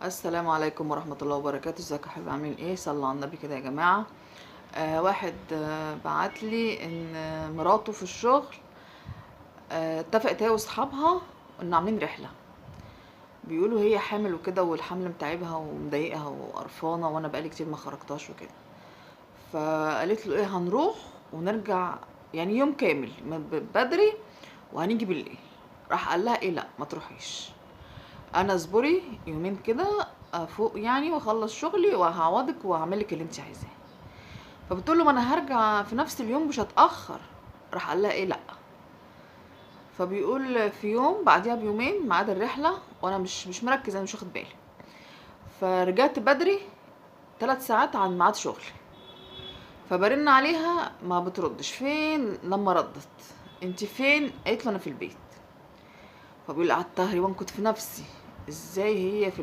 السلام عليكم ورحمة الله وبركاته. ازيكم يا حبايبي، عاملين ايه؟ صلوا على النبي كده يا جماعة. واحد بعت لي ان مراته في الشغل اتفقت هي واصحابها ان عاملين رحلة. بيقولوا هي حامل وكده، والحمل متعبها ومضايقها وقرفانة، وانا بقالي كتير ما خرجتهاش وكده. فقالت له ايه، هنروح ونرجع، يعني يوم كامل بدري وهنيجي بالليل. راح قال لها ايه، لا ما تروحيش، انا اصبري يومين كده افوق يعني واخلص شغلي وهعوضك وهعملك اللي انت عايزاه. فبتقول له ما انا هرجع في نفس اليوم مش هتاخر. راح قال لها ايه، لا. فبيقول في يوم بعديها بيومين ميعاد الرحله وانا مش مركز، انا مش واخد بالي. فرجعت بدري 3 ساعات عن ميعاد شغلي. فبرن عليها ما بتردش. فين؟ لما ردت انت فين؟ قالت له انا في البيت. فبيقول قعدت تقريبا كنت في نفسي، ازاي هي في